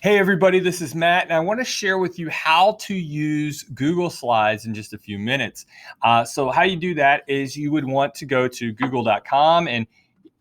Hey everybody, this is Matt, and I want to share with you how to use Google Slides in just a few minutes. So how you do that is you would want to go to google.com, and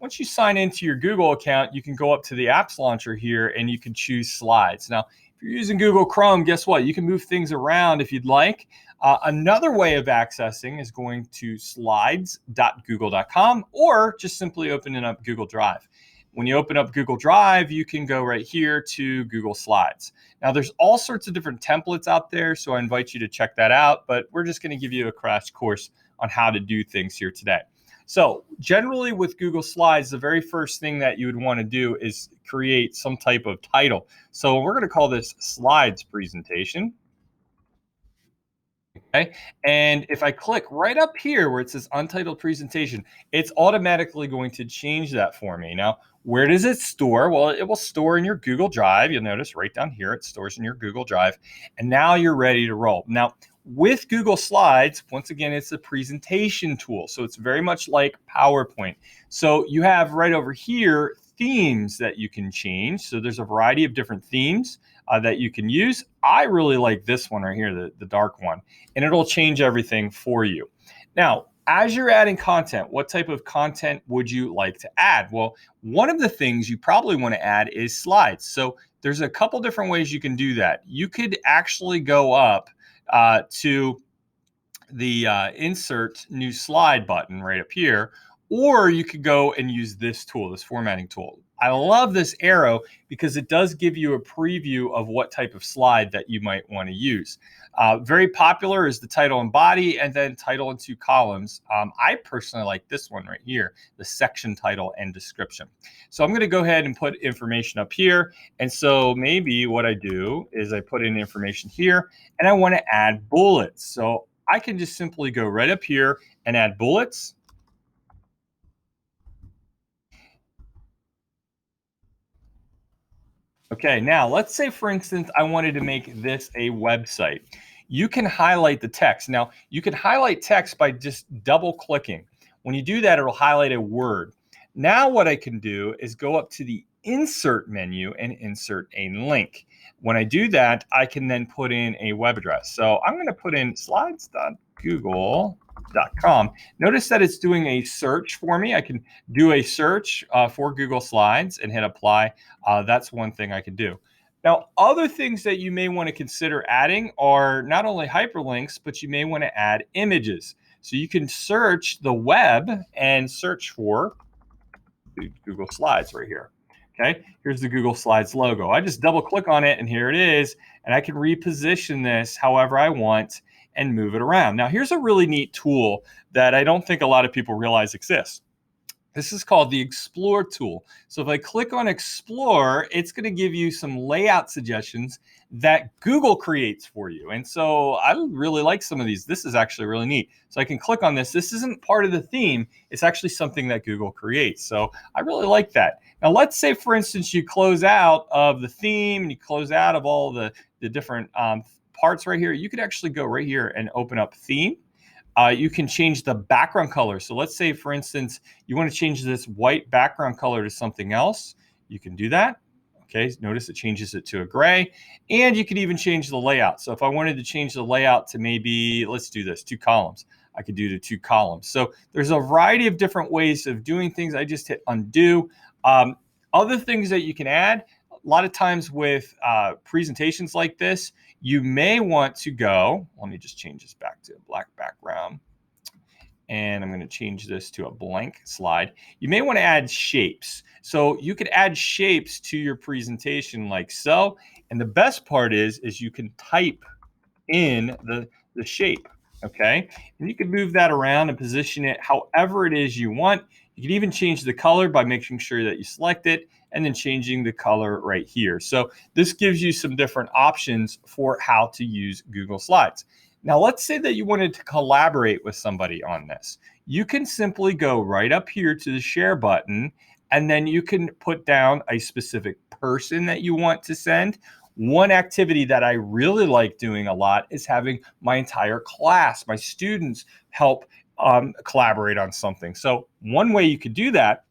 once you sign into your Google account, you can go up to the apps launcher here and you can choose Slides. Now, if you're using Google Chrome, guess what? You can move things around if you'd like. Another way of accessing is going to slides.google.com or just simply opening up Google Drive. When you open up Google Drive, you can go right here to Google Slides. Now, there's all sorts of different templates out there, so I invite you to check that out, but we're just going to give you a crash course on how to do things here today. So generally with Google Slides, the very first thing that you would want to do is create some type of title. So we're going to call this Slides Presentation. Okay. And if I click right up here where it says Untitled Presentation, it's automatically going to change that for me. Now, where does it store? Well, it will store in your Google Drive. You'll notice right down here, it stores in your Google Drive. And now you're ready to roll. Now, with Google Slides, once again, it's a presentation tool. So it's very much like PowerPoint. So you have right over here themes that you can change. So there's a variety of different themes that you can use. I really like this one right here, the dark one, and it'll change everything for you. Now, as you're adding content, what type of content would you like to add? Well, one of the things you probably want to add is slides. So there's a couple different ways you can do that. You could actually go up to the insert new slide button right up here, or you could go and use this tool, this formatting tool. I love this arrow because it does give you a preview of what type of slide that you might want to use. Very popular is the title and body, and then title and two columns. I personally like this one right here, the section title and description. So I'm going to go ahead and put information up here. And so maybe what I do is I put in information here, and I want to add bullets. So I can just simply go right up here and add bullets. Okay, now let's say, for instance, I wanted to make this a website. You can highlight the text. Now, you can highlight text by just double clicking. When you do that, it'll highlight a word. Now what I can do is go up to the insert menu and insert a link. When I do that, I can then put in a web address. So I'm going to put in slides.google.com. Notice that it's doing a search for me. I can do a search for Google Slides and hit apply. That's one thing I can do. Now, other things that you may want to consider adding are not only hyperlinks, but you may want to add images. So you can search the web and search for Google Slides right here. Okay, here's the Google Slides logo. I just double click on it and here it is. And I can reposition this however I want and move it around. Now, here's a really neat tool that I don't think a lot of people realize exists. This is called the Explore tool. So if I click on Explore, it's going to give you some layout suggestions that Google creates for you. And so I really like some of these. This is actually really neat. So I can click on this. This isn't part of the theme. It's actually something that Google creates. So I really like that. Now, let's say, for instance, you close out of the theme and you close out of all the different parts right here. You could actually go right here and open up theme. You can change the background color. So let's say, for instance, you want to change this white background color to something else. You can do that. Okay, notice it changes it to a gray. And you could even change the layout. So if I wanted to change the layout to maybe, let's do this, 2 columns. I could do the 2 columns. So there's a variety of different ways of doing things. I just hit undo. Other things that you can add, a lot of times with presentations like this, you may want to go, let me just change this back to a black background. And I'm going to change this to a blank slide. You may want to add shapes. So you could add shapes to your presentation like so. And the best part is you can type in the shape. Okay. And you can move that around and position it however it is you want. You can even change the color by making sure that you select it and then changing the color right here. So this gives you some different options for how to use Google Slides. Now, let's say that you wanted to collaborate with somebody on this. You can simply go right up here to the share button, and then you can put down a specific person that you want to send. One activity that I really like doing a lot is having my entire class, my students, help collaborate on something. So one way you could do that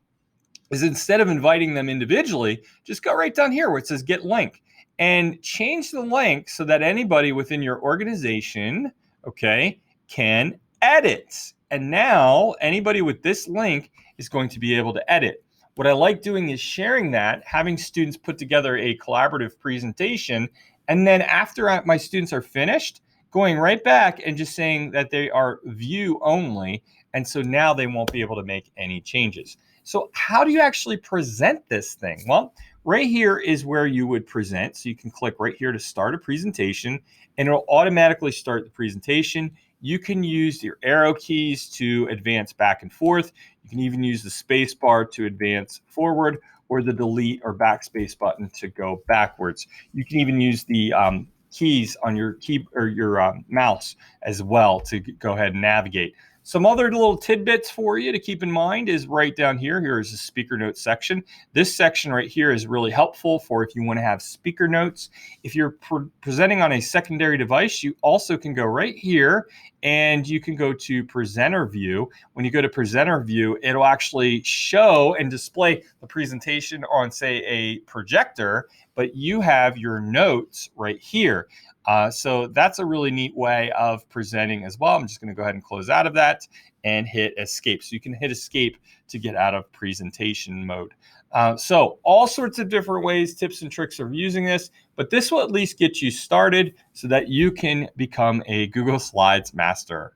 is instead of inviting them individually, just go right down here where it says get link. and change the link so that anybody within your organization, okay, can edit. And now anybody with this link is going to be able to edit. What I like doing is sharing that, having students put together a collaborative presentation, and then after my students are finished, going right back and just saying that they are view only, and so now they won't be able to make any changes. So how do you actually present this thing? Well, right here is where you would present. So you can click right here to start a presentation, and it'll automatically start the presentation. You can use your arrow keys to advance back and forth. You can even use the space bar to advance forward, or the delete or backspace button to go backwards. You can even use the keys on your key or your mouse as well to go ahead and navigate. Some other little tidbits for you to keep in mind is right down here. Here is the speaker notes section. This section right here is really helpful for if you want to have speaker notes. If you're presenting on a secondary device, you also can go right here and you can go to presenter view. When you go to presenter view, it'll actually show and display the presentation on, say, a projector, but you have your notes right here. So that's a really neat way of presenting as well. I'm just going to go ahead and close out of that and hit escape. So you can hit escape to get out of presentation mode. So all sorts of different ways, tips and tricks of using this, but this will at least get you started so that you can become a Google Slides master.